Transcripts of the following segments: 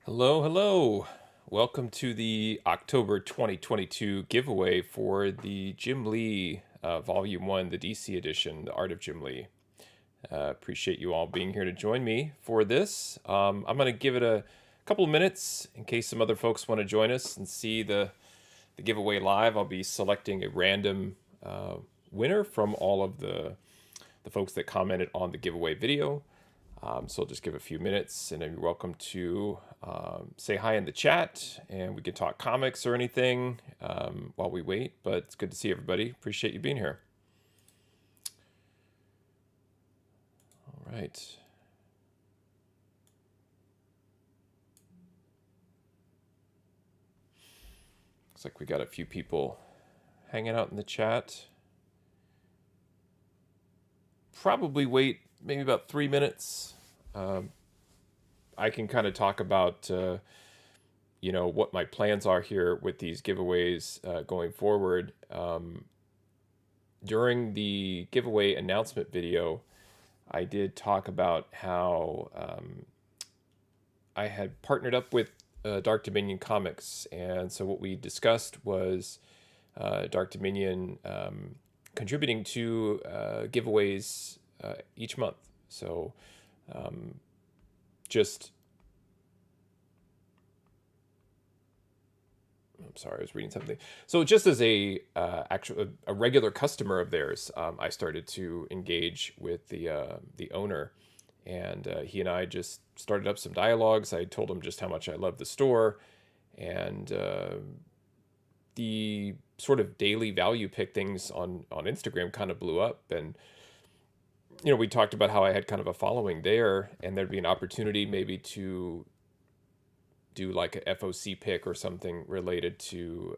Hello, hello. Welcome to the October 2022 giveaway for the Jim Lee Volume 1, the DC edition, The Art of Jim Lee. Appreciate you all being here to join me for this. I'm going to give it a couple of minutes in case some other folks want to join us and see the giveaway live. I'll be selecting a random winner from all of the folks that commented on the giveaway video. So I'll just give a few minutes, and you're welcome to say hi in the chat, and we can talk comics or anything while we wait. But it's good to see everybody. Appreciate you being here. All right. Looks like we got a few people hanging out in the chat. Probably wait maybe about 3 minutes. I can kind of talk about what my plans are here with these giveaways going forward. During the giveaway announcement video, I did talk about how I had partnered up with Dark Dominion Comics, and so what we discussed was Dark Dominion contributing to giveaways each month. So just I'm sorry, I was reading something. So just as a regular customer of theirs, I started to engage with the owner, and he and I just started up some dialogues. I told him just how much I love the store, and the sort of daily value pick things on Instagram kind of blew up. And we talked about how I had kind of a following there, and there'd be an opportunity maybe to do like a FOC pick or something related to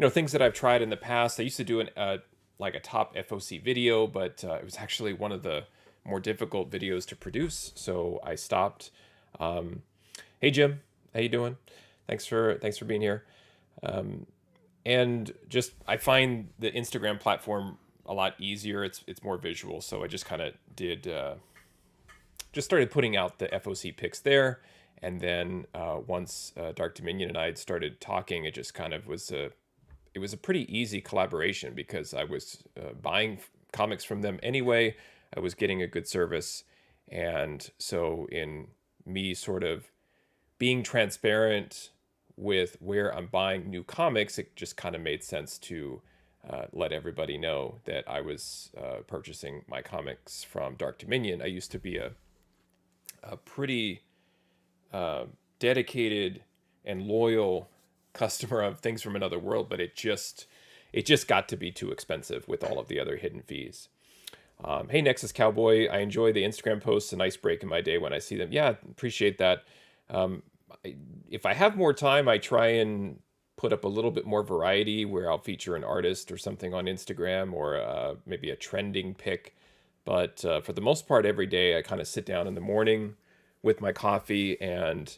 things that I've tried in the past. I used to do like a top FOC video, but it was actually one of the more difficult videos to produce, so I stopped. Hey Jim, how you doing? Thanks for being here. And just I find the Instagram platform a lot easier. It's more visual, so I just kind of did just started putting out the FOC picks there. And then once Dark Dominion and I had started talking, it just kind of was it was a pretty easy collaboration because I was buying comics from them anyway. I was getting a good service, and so in me sort of being transparent with where I'm buying new comics, it just kind of made sense to let everybody know that I was purchasing my comics from Dark Dominion. I used to be a pretty dedicated and loyal customer of Things from Another World, but it just got to be too expensive with all of the other hidden fees. Hey Nexus Cowboy, I enjoy the Instagram posts. A nice break in my day when I see them. Yeah, appreciate that. If I have more time, I try and put up a little bit more variety where I'll feature an artist or something on Instagram, or maybe a trending pick. But for the most part, every day I kind of sit down in the morning with my coffee, and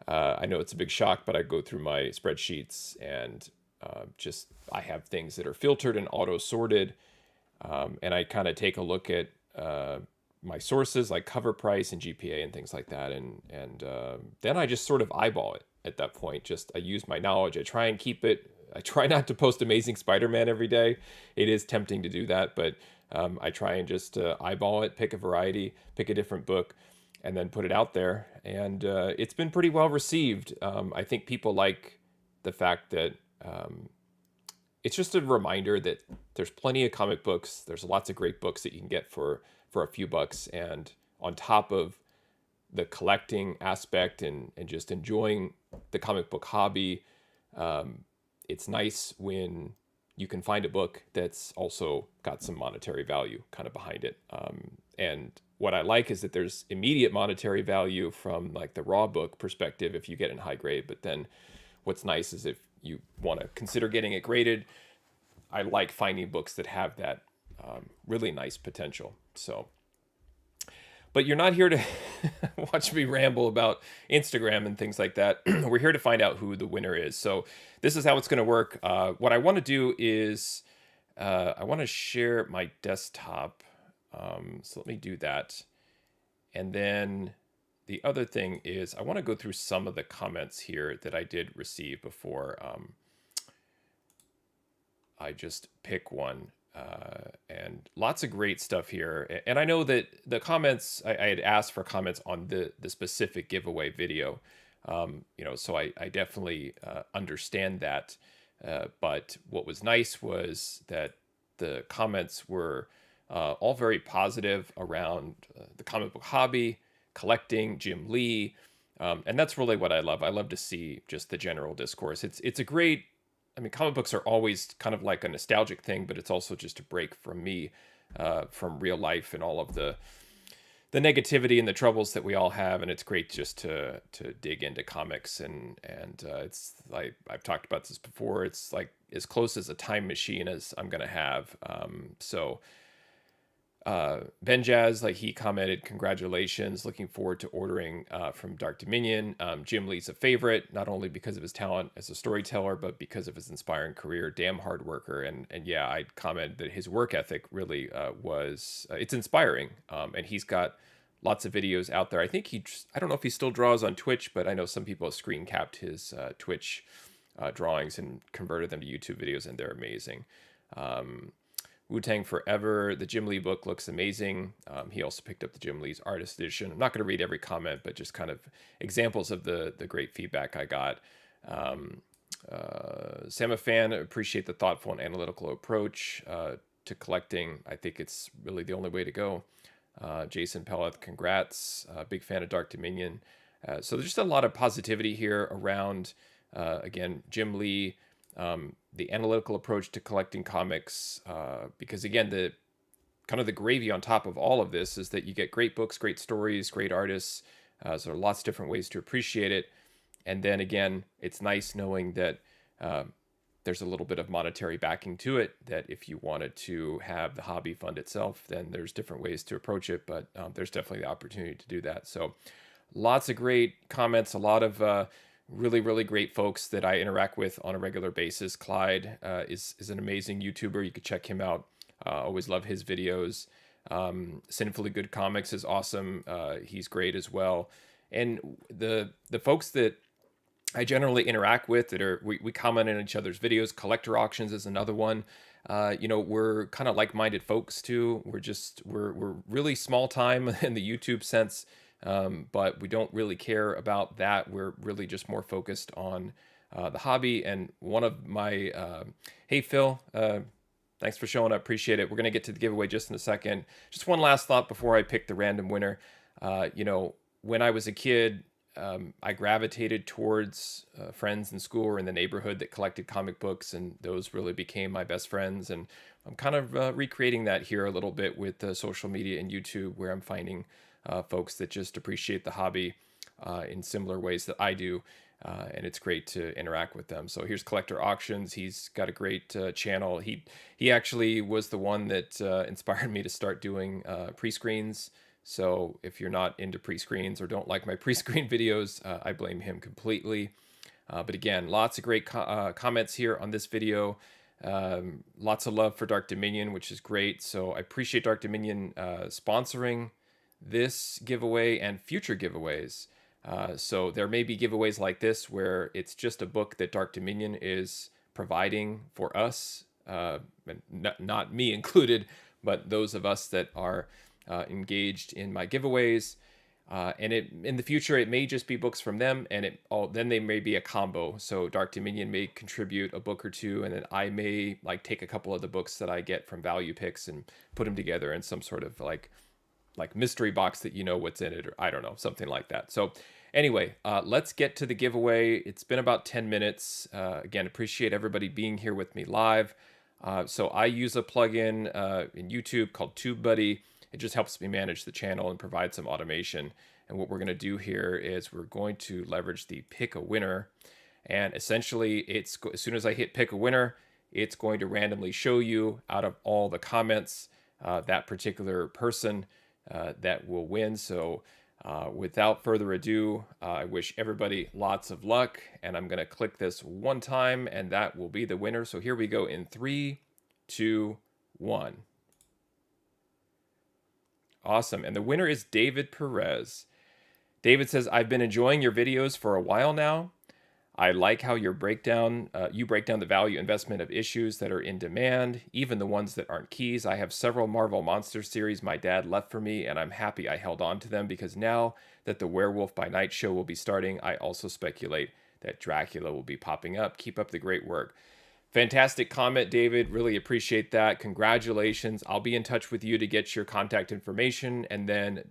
I know it's a big shock, but I go through my spreadsheets and I have things that are filtered and auto sorted, and I kind of take a look at my sources like cover price and GPA and things like that, and then I just sort of eyeball it at that point. Just I use my knowledge. I try and keep it. I try not to post Amazing Spider-Man every day. It is tempting to do that, but I try and just eyeball it, pick a variety, pick a different book, and then put it out there. And it's been pretty well received. I think people like the fact that it's just a reminder that there's plenty of comic books. There's lots of great books that you can get for a few bucks. And on top of the collecting aspect and just enjoying the comic book hobby, it's nice when you can find a book that's also got some monetary value kind of behind it. And what I like is that there's immediate monetary value from like the raw book perspective if you get in high grade. But then what's nice is if you want to consider getting it graded, I like finding books that have that really nice potential. So, but you're not here to watch me ramble about Instagram and things like that. We're here to find out who the winner is. So this is how it's going to work. What I want to do is I want to share my desktop. So let me do that. And then the other thing is I want to go through some of the comments here that I did receive before I just pick one. And lots of great stuff here. And I know that the comments, I had asked for comments on the specific giveaway video. So I definitely understand that. But what was nice was that the comments were all very positive around the comic book hobby, collecting, Jim Lee. And that's really what I love. I love to see just the general discourse. It's a great, I mean, comic books are always kind of like a nostalgic thing, but it's also just a break from me, from real life and all of the negativity and the troubles that we all have. And it's great just to dig into comics, and it's like I've talked about this before. It's like as close as a time machine as I'm gonna have. Ben Jazz, like he commented, congratulations, looking forward to ordering from Dark Dominion. Jim Lee's a favorite, not only because of his talent as a storyteller, but because of his inspiring career, damn hard worker. And yeah, I'd comment that his work ethic really was, it's inspiring. And he's got lots of videos out there. I think I don't know if he still draws on Twitch, but I know some people have screen capped his Twitch drawings and converted them to YouTube videos, and they're amazing. Wu-Tang Forever, the Jim Lee book looks amazing. He also picked up the Jim Lee's artist edition. I'm not going to read every comment, but just kind of examples of the great feedback I got. Sam a fan, appreciate the thoughtful and analytical approach to collecting. I think it's really the only way to go. Jason Pelleth, congrats. Big fan of Dark Dominion. So there's just a lot of positivity here around, again, Jim Lee, the analytical approach to collecting comics, because again, the kind of the gravy on top of all of this is that you get great books, great stories, great artists. So there are lots of different ways to appreciate it. And then again, it's nice knowing that there's a little bit of monetary backing to it, that if you wanted to have the hobby fund itself, then there's different ways to approach it, but there's definitely the opportunity to do that. So lots of great comments, a lot of really, really great folks that I interact with on a regular basis. Clyde is an amazing YouTuber. You could check him out. Always love his videos. Sinfully Good Comics is awesome. He's great as well. And the folks that I generally interact with that are, we comment on each other's videos. Collector Auctions is another one. We're kind of like-minded folks too. We're really small time in the YouTube sense. But we don't really care about that. We're really just more focused on the hobby. And one of my, hey, Phil, thanks for showing up. Appreciate it. We're going to get to the giveaway just in a second. Just one last thought before I pick the random winner. When I was a kid, I gravitated towards friends in school or in the neighborhood that collected comic books, and those really became my best friends. And I'm kind of recreating that here a little bit with social media and YouTube, where I'm finding folks that just appreciate the hobby in similar ways that I do, and it's great to interact with them. So here's Collector Auctions. He's got a great channel. He actually was the one that inspired me to start doing pre-screens. So if you're not into pre-screens or don't like my pre-screen videos, I blame him completely. But again, lots of great comments here on this video. Lots of love for Dark Dominion, which is great. So I appreciate Dark Dominion sponsoring this giveaway and future giveaways. So there may be giveaways like this where it's just a book that Dark Dominion is providing for us, and not me included, but those of us that are engaged in my giveaways. And in the future, it may just be books from them, and then they may be a combo. So Dark Dominion may contribute a book or two, and then I may take a couple of the books that I get from Value Picks and put them together in some sort of like mystery box that you know what's in it, or I don't know, something like that. So anyway, let's get to the giveaway. It's been about 10 minutes. Again, appreciate everybody being here with me live. So I use a plugin in YouTube called TubeBuddy. It just helps me manage the channel and provide some automation. And what we're going to do here is we're going to leverage the pick a winner. And essentially, as soon as I hit pick a winner, it's going to randomly show you out of all the comments that particular person that will win. So without further ado, I wish everybody lots of luck. And I'm going to click this one time, and that will be the winner. So here we go in 3, 2, 1. Awesome. And the winner is David Perez. David says, I've been enjoying your videos for a while now. I like how you break down the value investment of issues that are in demand, even the ones that aren't keys. I have several Marvel Monster series my dad left for me, and I'm happy I held on to them because now that the Werewolf by Night show will be starting, I also speculate that Dracula will be popping up. Keep up the great work. Fantastic comment, David. Really appreciate that. Congratulations. I'll be in touch with you to get your contact information, and then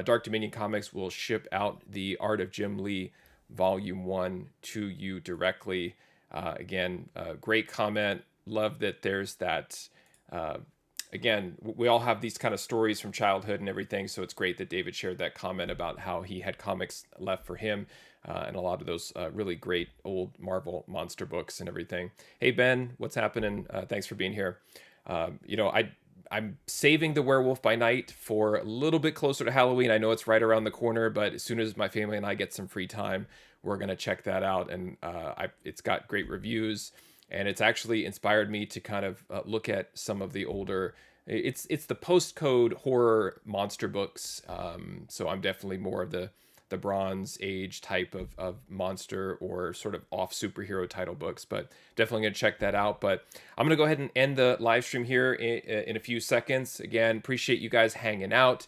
Dark Dominion Comics will ship out the Art of Jim Lee Volume 1 to you directly. Again, great comment. Love that there's that. Again, we all have these kind of stories from childhood and everything, so it's great that David shared that comment about how he had comics left for him, and a lot of those really great old Marvel monster books and everything. Hey Ben, what's happening? Thanks for being here. I'm saving the Werewolf by Night for a little bit closer to Halloween. I know it's right around the corner, but as soon as my family and I get some free time, we're gonna check that out. And it's got great reviews, and it's actually inspired me to kind of look at some of the older. It's the postcode horror monster books, so I'm definitely more of the Bronze Age type of monster or sort of off superhero title books, but definitely going to check that out. But I'm going to go ahead and end the live stream here in a few seconds. Again, appreciate you guys hanging out.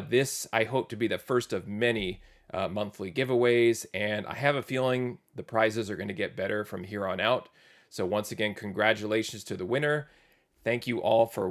This, I hope to be the first of many monthly giveaways, and I have a feeling the prizes are going to get better from here on out. So once again, congratulations to the winner. Thank you all for